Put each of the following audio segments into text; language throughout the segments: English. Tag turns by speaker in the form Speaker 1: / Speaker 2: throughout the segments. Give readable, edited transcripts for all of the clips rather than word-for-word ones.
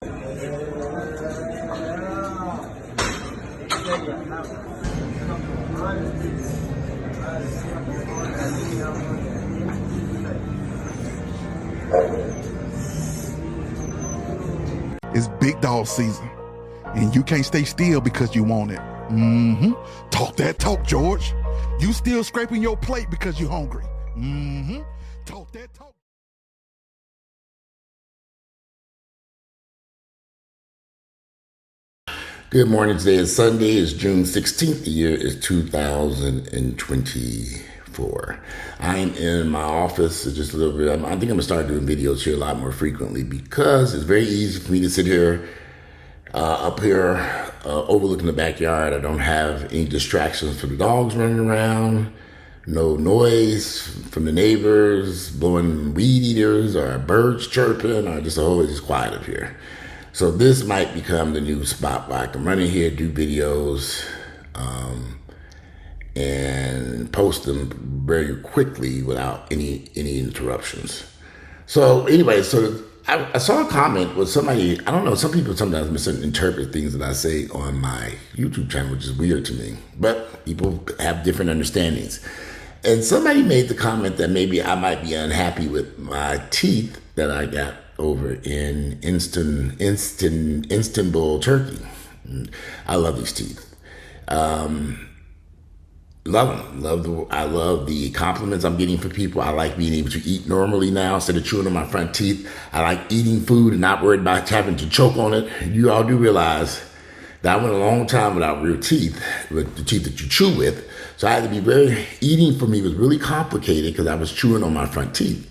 Speaker 1: It's big dog season, and you can't stay still because you want it. Talk that talk, George. You still scraping your plate because you're hungry. Talk that talk.
Speaker 2: Good morning. Today is Sunday. It's June 16th. The year is 2024. I'm in my office just a little bit. I think I'm going to start doing videos here a lot more frequently because it's very easy for me to sit here up here overlooking the backyard. I don't have any distractions from the dogs running around, no noise from the neighbors blowing weed eaters or birds chirping or just always quiet up here. So this might become the new spot where I can run in here, do videos, and post them very quickly without any interruptions. So anyway, I saw a comment with somebody. I don't know. Some people sometimes misinterpret things that I say on my YouTube channel, which is weird to me. But people have different understandings. And somebody made the comment that maybe I might be unhappy with my teeth that I got over in Istanbul, Turkey. I love these teeth. Love them. I love the compliments I'm getting from people. I like being able to eat normally now instead of chewing on my front teeth. I like eating food and not worried about having to choke on it. You all do realize that I went a long time without real teeth, with the teeth that you chew with. So I had to be eating for me was really complicated because I was chewing on my front teeth.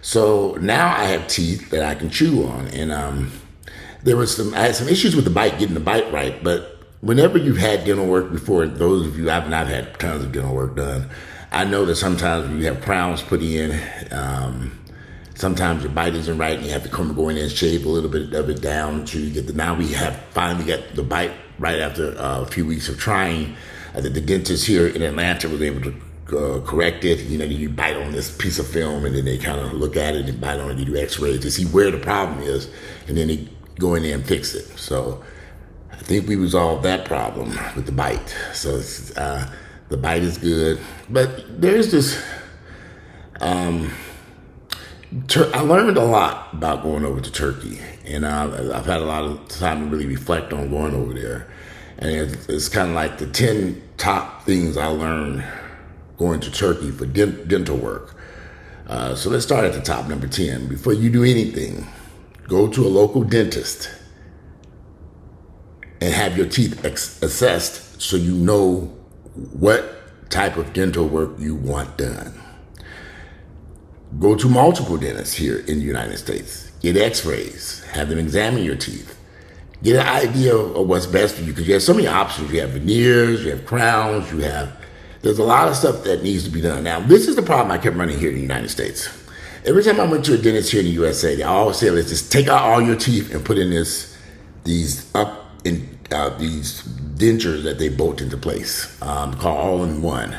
Speaker 2: So now I have teeth that I can chew on. And I had some issues with getting the bite right. But whenever you've had dental work before, those of you, I've not had tons of dental work done. I know that sometimes when you have crowns put in, sometimes your bite isn't right and you have to go in and shave a little bit of it down until you get now we have finally got the bite right after a few weeks of trying. The dentist here in Atlanta was able to correct it. You bite on this piece of film and then they kind of look at it and bite on it. You do x-rays to see where the problem is and then they go in there and fix it. So I think we resolved that problem with the bite. So the bite is good. But there's this, I learned a lot about going over to Turkey. And I've had a lot of time to really reflect on going over there. And it's kind of like the 10 top things I learned going to Turkey for dental work. So let's start at the top, number 10. Before you do anything, go to a local dentist and have your teeth assessed so you know what type of dental work you want done. Go to multiple dentists here in the United States. Get x-rays. Have them examine your teeth. Get an idea of what's best for you because you have so many options. You have veneers, you have crowns, there's a lot of stuff that needs to be done. Now, this is the problem I kept running here in the United States. Every time I went to a dentist here in the USA, they always say, let's just take out all your teeth and put in these dentures that they bolt into place, called all-in-one.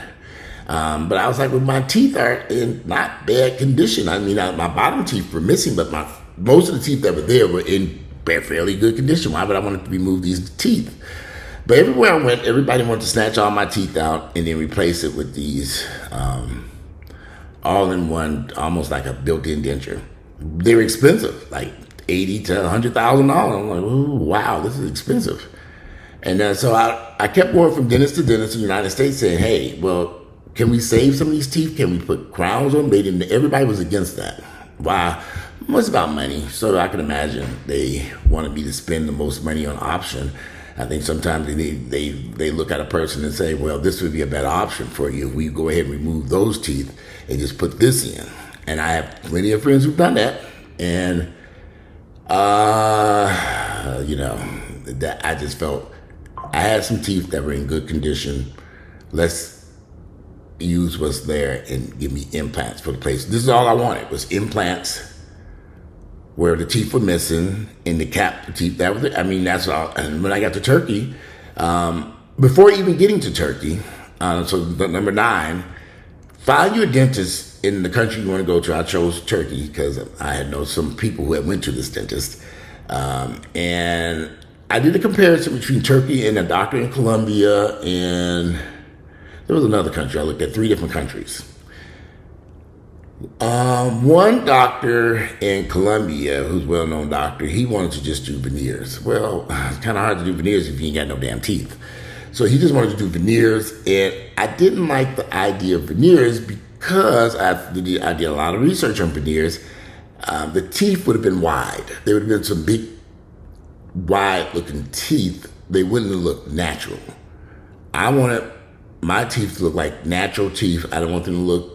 Speaker 2: But I was like, well, my teeth are in not bad condition. I mean, my bottom teeth were missing, but most of the teeth that were there were in fairly good condition. Why would I want to remove these teeth? But everywhere I went, everybody wanted to snatch all my teeth out and then replace it with these all-in-one, almost like a built-in denture. They were expensive, like $80,000 to $100,000. I'm like, ooh, wow, this is expensive. And so I kept going from dentist to dentist in the United States saying, hey, well, can we save some of these teeth? Can we put crowns on them? Everybody was against that. Why? Well, it's about money. So I can imagine they wanted me to spend the most money on option. I think sometimes they look at a person and say, well, this would be a better option for you if we go ahead and remove those teeth and just put this in. And I have plenty of friends who've done that. And, that I just felt I had some teeth that were in good condition. Let's use what's there and give me implants for the place. This is all I wanted was implants where the teeth were missing and the teeth that was it. I mean, that's all. And when I got to Turkey, before even getting to Turkey, so number 9, find you a dentist in the country you want to go to. I chose Turkey because I had known some people who had went to this dentist. And I did a comparison between Turkey and a doctor in Colombia, and there was another country. I looked at 3 different countries. One doctor in Colombia, who's a well-known doctor, he wanted to just do veneers. Well, it's kind of hard to do veneers if you ain't got no damn teeth. So he just wanted to do veneers, and I didn't like the idea of veneers because I did a lot of research on veneers. The teeth would have been wide. There would have been some big, wide-looking teeth. They wouldn't have looked natural. I wanted my teeth to look like natural teeth. I don't want them to look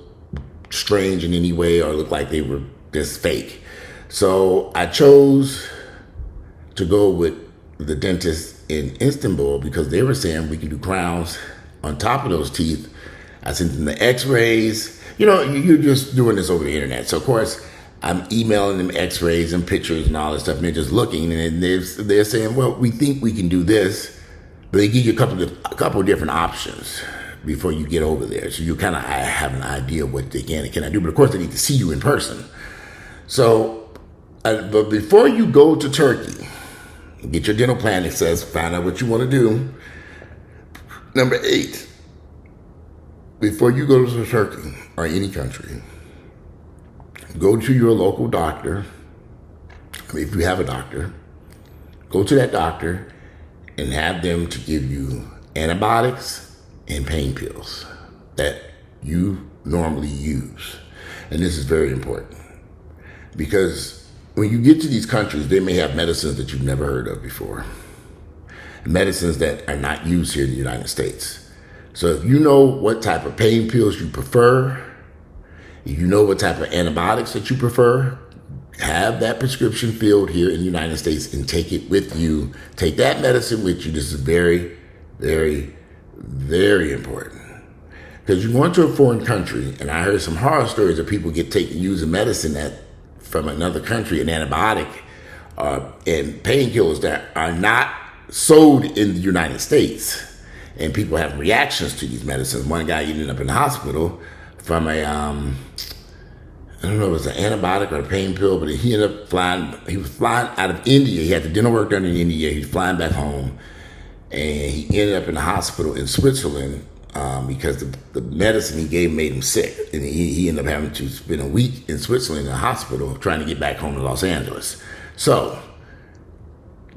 Speaker 2: strange in any way or look like they were just fake. So I chose to go with the dentist in Istanbul because they were saying we can do crowns on top of those teeth. I sent them the x-rays. You know, you're just doing this over the internet. So of course I'm emailing them x-rays and pictures and all this stuff, and they're just looking, and they're saying, well, we think we can do this, but they give you a couple of different options before you get over there. So you kind of have an idea of what they can and cannot do. But of course, they need to see you in person. So, but before you go to Turkey, get your dental plan that says, find out what you want to do. Number 8, before you go to Turkey or any country, go to your local doctor. I mean, if you have a doctor, go to that doctor and have them to give you antibiotics and pain pills that you normally use. And this is very important because when you get to these countries, they may have medicines that you've never heard of before, medicines that are not used here in the United States. So if you know what type of pain pills you prefer, if you know what type of antibiotics that you prefer, have that prescription filled here in the United States and take it with you. Take that medicine with you. This is very, very, very important. Because you go into a foreign country, and I heard some horror stories of people using medicine from another country, an antibiotic and painkillers that are not sold in the United States. And people have reactions to these medicines. One guy ended up in the hospital from I don't know if it was an antibiotic or a pain pill, but he ended up he was flying out of India. He had the dental work done in India. He was flying back home, and he ended up in the hospital in Switzerland because the medicine he gave made him sick. And he ended up having to spend a week in Switzerland in the hospital trying to get back home to Los Angeles. So,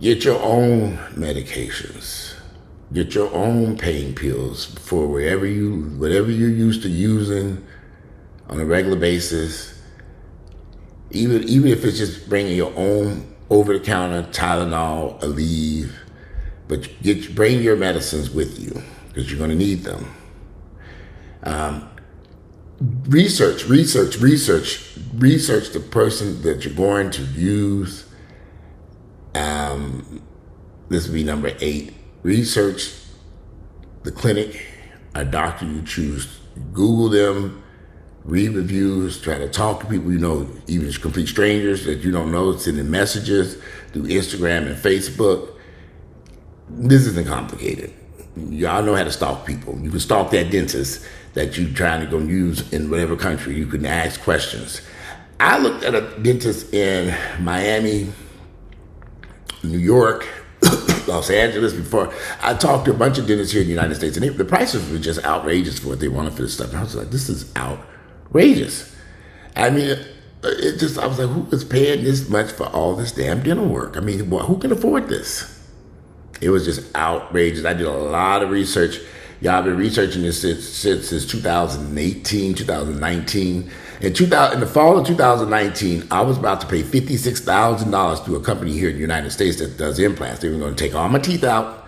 Speaker 2: get your own medications. Get your own pain pills for whatever you're used to using on a regular basis. Even if it's just bringing your own over-the-counter Tylenol, Aleve, but bring your medicines with you because you're going to need them. Research the person that you're going to use. This will be number 8. Research the clinic or doctor you choose. Google them. Read reviews, try to talk to people you know, even complete strangers that you don't know, sending messages through Instagram and Facebook. This isn't complicated. Y'all know how to stalk people. You can stalk that dentist that you're trying to go use in whatever country. You can ask questions. I looked at a dentist in Miami, New York, Los Angeles before. I talked to a bunch of dentists here in the United States, and the prices were just outrageous for what they wanted for this stuff. And I was like, this is outrageous. I mean, I was like, who is paying this much for all this damn dental work? I mean, who can afford this? It was just outrageous. I did a lot of research. Y'all been researching this since 2018, 2019. In the fall of 2019, I was about to pay $56,000 to a company here in the United States that does implants. They were going to take all my teeth out,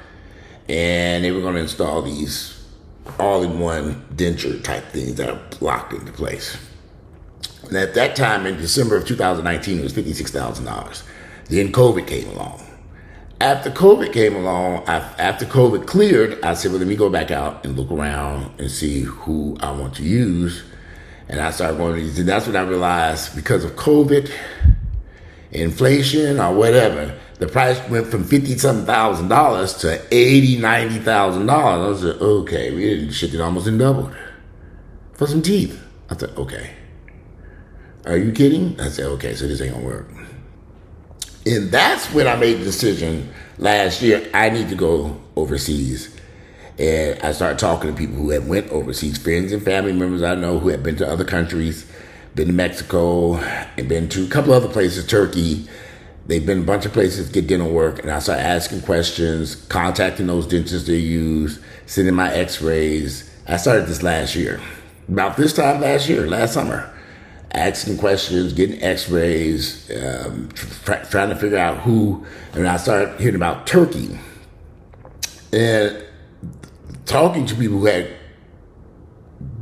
Speaker 2: and they were going to install these all-in-one denture type things that are locked into place. And at that time, in December of 2019, it was $56,000. Then COVID came along. After COVID cleared, I said, well, let me go back out and look around and see who I want to use. And I started going to these, and that's when I realized because of COVID, inflation or whatever, the price went from $50-something thousand to $80,000, $90,000. I was like, okay, shit that almost doubled for some teeth. I said, okay. Are you kidding? I said, okay, so this ain't gonna work. And that's when I made the decision last year, I need to go overseas. And I started talking to people who had went overseas, friends and family members I know who had been to other countries, been to Mexico, and been to a couple other places, Turkey. They've been a bunch of places to get dental work. And I started asking questions, contacting those dentists they use, sending my x-rays. I started this last year. About this time last year, last summer. Asking questions, getting x-rays, trying to figure out who. And I started hearing about Turkey. And talking to people who had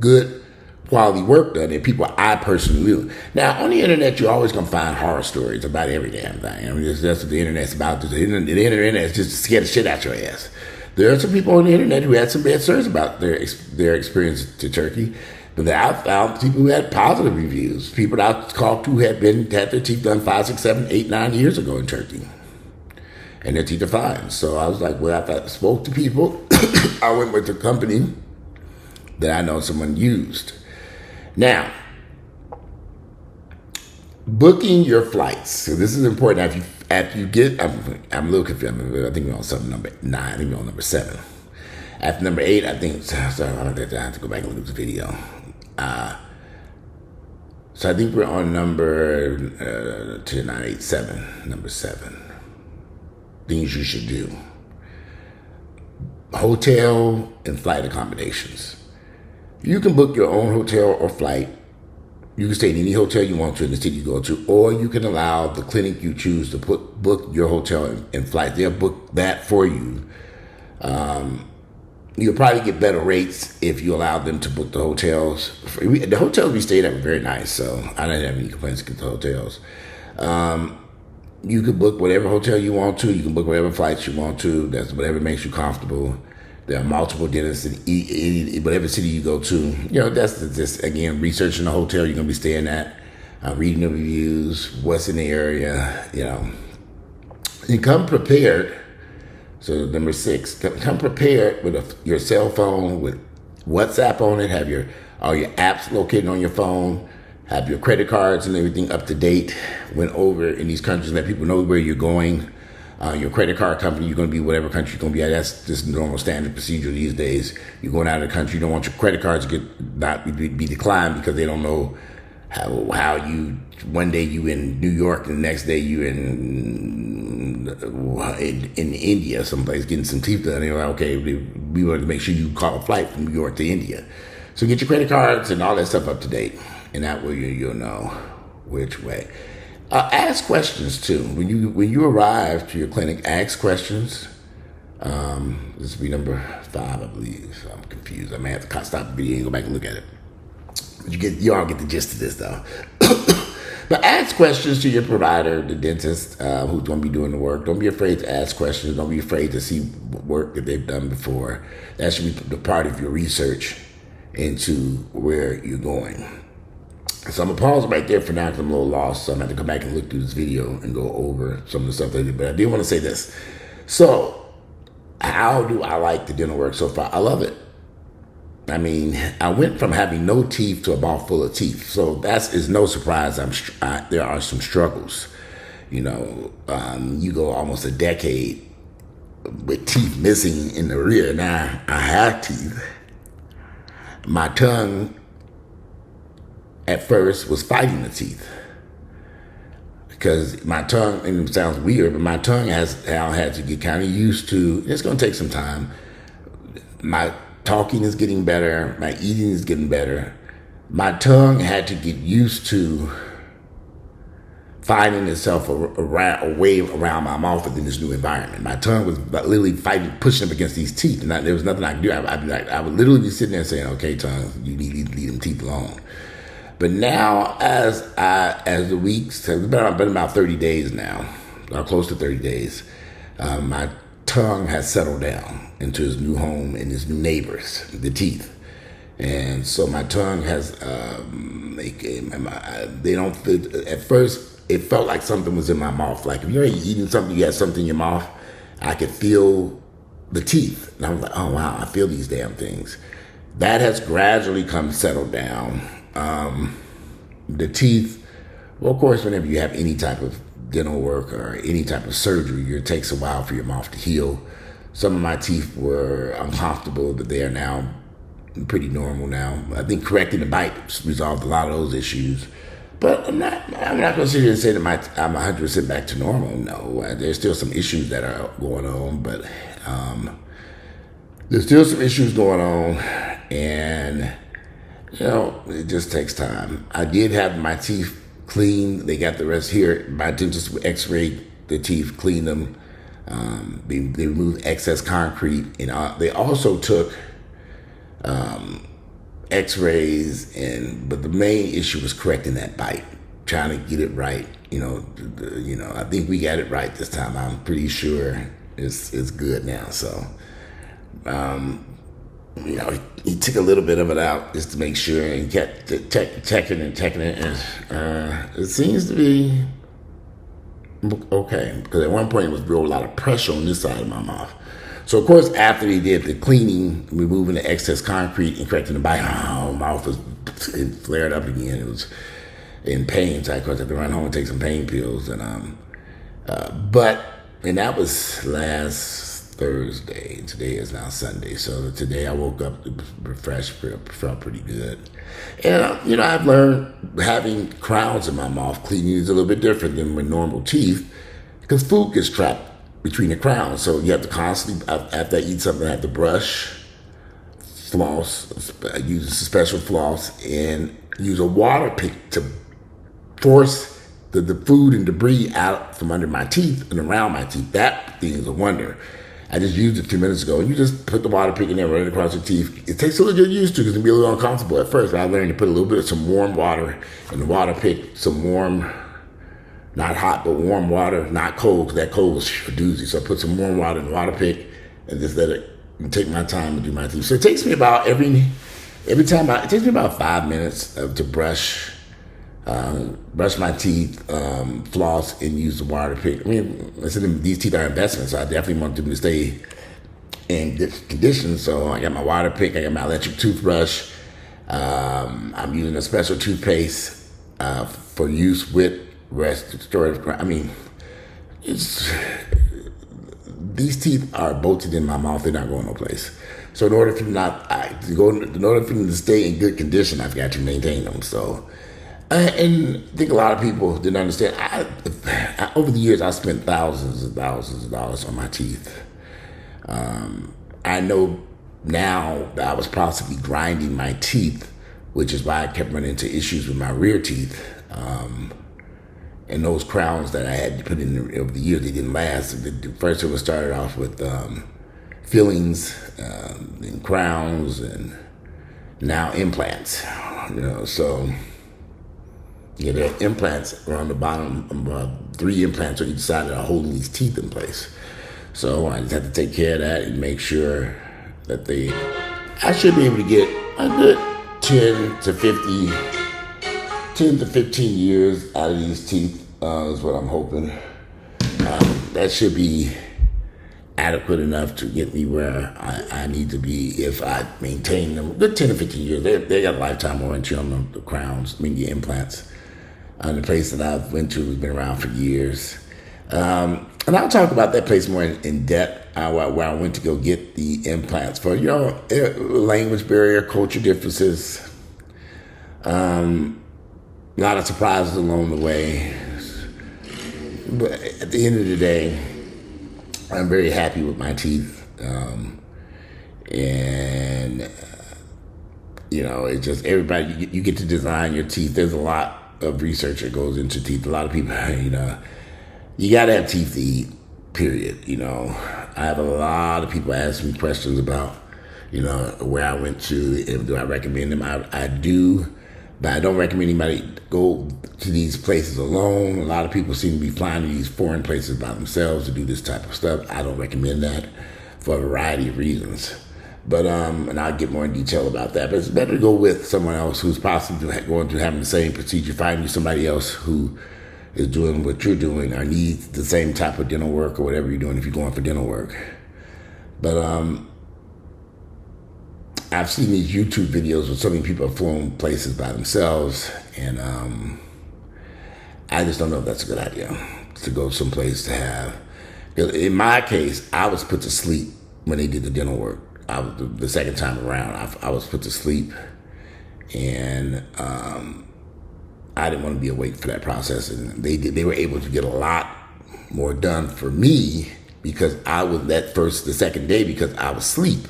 Speaker 2: good quality work done and people I personally knew. Now, on the internet, you're always going to find horror stories about every damn thing. I mean, that's what the internet's about. The internet is just to scare the shit out your ass. There are some people on the internet who had some bad stories about their experience to Turkey, but I found people who had positive reviews. People that I talked to had their teeth done 5, 6, 7, 8, 9 years ago in Turkey. And their teeth are fine. So I was like, well, I spoke to people. I went with a company that I know someone used. Now, booking your flights. So this is important. After you get, I'm a little confused. I think we're on something number 9. I think we're on number 7. After number 8, I think, sorry, I have to go back and look at the video. So I think we're on number 10, 9, 8, 7, number 7. Things you should do. Hotel and flight accommodations. You can book your own hotel or flight. You can stay in any hotel you want to in the city you go to, or you can allow the clinic you choose to book your hotel and flight. They'll book that for you. You'll probably get better rates if you allow them to book the hotels. The hotels we stayed at were very nice, so I didn't have any complaints against the hotels. You can book whatever hotel you want to. You can book whatever flights you want to. That's whatever makes you comfortable. There are multiple dentists in whatever city you go to. You know, that's just, again, researching the hotel you're going to be staying at, reading the reviews, what's in the area, you know. And come prepared. So number 6, come prepared with your cell phone with WhatsApp on it. Have all your apps located on your phone. Have your credit cards and everything up to date. When over in these countries, let people know where you're going. Your credit card company, you're going to be whatever country you're going to be at. That's just normal standard procedure these days. You're going out of the country, you don't want your credit cards to be declined because they don't know how you, one day you in New York and the next day you in India, someplace getting some teeth done. They're like, okay, we want to make sure you call a flight from New York to India. So get your credit cards and all that stuff up to date. And that way you'll know which way. Ask questions too. When you arrive to your clinic, ask questions. This will be number 5, I believe. I'm confused. I may have to stop the video and go back and look at it. But you all get the gist of this though. But ask questions to your provider, the dentist, who's going to be doing the work. Don't be afraid to ask questions. Don't be afraid to see work that they've done before. That should be the part of your research into where you're going. So I'm going to pause right there for now because I'm a little lost. So I'm going to have to come back and look through this video and go over some of the stuff that I did. But I did want to say this. So how do I like the dental work so far? I love it. I mean, I went from having no teeth to a mouth full of teeth. So that is no surprise. There are some struggles. You know, you go almost a decade with teeth missing in the rear. Now I have teeth. My tongue at first was fighting the teeth because my tongue, and it sounds weird, but my tongue now had to get kind of used to, it's going to take some time. My talking is getting better. My eating is getting better. My tongue had to get used to finding itself a way around my mouth within this new environment. My tongue was literally fighting, pushing up against these teeth, and there was nothing I could do. I would literally be sitting there saying, okay, tongue, you need to leave them teeth alone. But now, as the weeks, it's been about 30 days now, or close to 30 days, my tongue has settled down into its new home and its new neighbors, the teeth. And so my tongue has, they don't fit, at first, it felt like something was in my mouth. Like if you're eating something, you had something in your mouth, I could feel the teeth. And I was like, oh wow, I feel these damn things. That has gradually come settled down. The teeth, well, of course, whenever you have any type of dental work or any type of surgery, it takes a while for your mouth to heal. Some of my teeth were uncomfortable, but they are now pretty normal now. I think correcting the bite resolved a lot of those issues. But I'm not going to sit here and say that I'm 100% back to normal. No, there's still some issues that are going on, but there's still some issues going on, and it just takes time. I did have my teeth cleaned. They got the rest here. My dentist x-rayed the teeth, cleaned them. They removed excess concrete, and they also took x-rays, but the main issue was correcting that bite, trying to get it right. I think we got it right this time. I'm pretty sure it's good now. So, he took a little bit of it out just to make sure, and kept checking it, and it seems to be okay. Because at one point it was a lot of pressure on this side of my mouth. So of course, after he did the cleaning, removing the excess concrete and correcting the bite, my mouth it flared up again. It was in pain, so I had to run home and take some pain pills. And that was last Thursday. Today is now Sunday. So today I woke up refreshed, felt pretty good. And I've learned having crowns in my mouth, cleaning is a little bit different than with normal teeth, because food gets trapped between the crowns. So you have to constantly, after I eat something, I have to brush, floss, use a special floss, and use a water pick to force the food and debris out from under my teeth and around my teeth. That thing is a wonder. I just used it a few minutes ago. You just put the water pick in there, run it across your teeth. It takes a little get used to because it can be a little uncomfortable at first. But I learned to put a little bit of some warm water in the water pick, some warm, not hot, but warm water, not cold, because that cold was a doozy. So I put some warm water in the water pick and just let it take my time to do my teeth. So it takes me about it takes me about 5 minutes to brush my teeth, floss, and use the water pick. I mean, these teeth are investments, so I definitely want them to stay in good condition. So I got my water pick, I got my electric toothbrush. I'm using a special toothpaste for use with restorative. I mean, these teeth are bolted in my mouth; they're not going no place. So in order for them to stay in good condition, I've got to maintain them. So. And I think a lot of people didn't understand. Over the years, I spent thousands and thousands of dollars on my teeth. I know now that I was possibly grinding my teeth, which is why I kept running into issues with my rear teeth. And those crowns that I had to put in over the years, they didn't last. First, it was started off with fillings, and crowns, and now implants. So. Yeah, there are implants around the bottom, 3 implants on each side that are holding these teeth in place. So I just have to take care of that and make sure that I should be able to get a good 10 to 15 years out of these teeth, is what I'm hoping. That should be adequate enough to get me where I need to be if I maintain them. Good 10 to 15 years. They got a lifetime warranty on the crowns, the implants. The place that I've went to has been around for years. And I'll talk about that place more in depth, where I went to go get the implants for, language barrier, culture differences, a lot of surprises along the way. But at the end of the day, I'm very happy with my teeth. It's just everybody, you get to design your teeth. There's a lot of research that goes into teeth. A lot of people, you gotta have teeth to eat, period. I have a lot of people ask me questions about, where I went to, and do I recommend them? I do, but I don't recommend anybody go to these places alone. A lot of people seem to be flying to these foreign places by themselves to do this type of stuff. I don't recommend that for a variety of reasons. But and I'll get more in detail about that. But it's better to go with someone else who's possibly going through having the same procedure. Find you somebody else who is doing what you're doing or needs the same type of dental work or whatever you're doing if you're going for dental work. But I've seen these YouTube videos where so many people have flown places by themselves, and I just don't know if that's a good idea. to go someplace to have. In my case, I was put to sleep when they did the dental work. The second time around, I was put to sleep, and I didn't want to be awake for that process. And they were able to get a lot more done for me because I was the second day because I was asleep.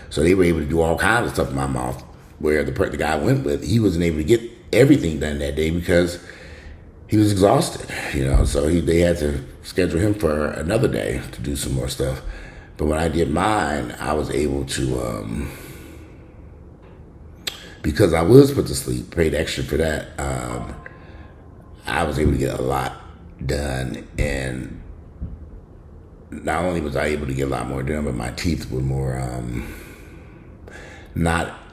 Speaker 2: So they were able to do all kinds of stuff in my mouth. Where the guy I went with, he wasn't able to get everything done that day because he was exhausted, so they had to schedule him for another day to do some more stuff. But when I did mine, I was able to, because I was put to sleep, paid extra for that, I was able to get a lot done. And not only was I able to get a lot more done, but my teeth were more,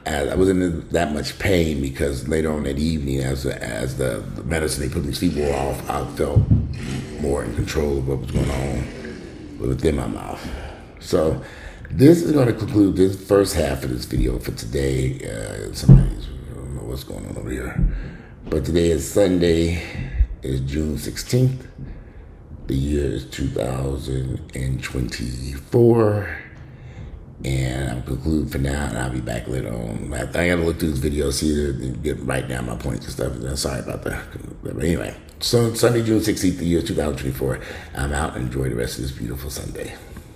Speaker 2: I wasn't in that much pain because later on that evening, as the medicine they put me to sleep wore off, I felt more in control of what was going on within my mouth. So this is going to conclude this first half of this video for today. I don't know what's going on over here. But today is Sunday, it's June 16th. The year is 2024. And I'll conclude for now, and I'll be back later on. I got to look through this video, write down my points and stuff. Sorry about that. But anyway, so Sunday, June 16th, the year 2024. I'm out. Enjoy the rest of this beautiful Sunday.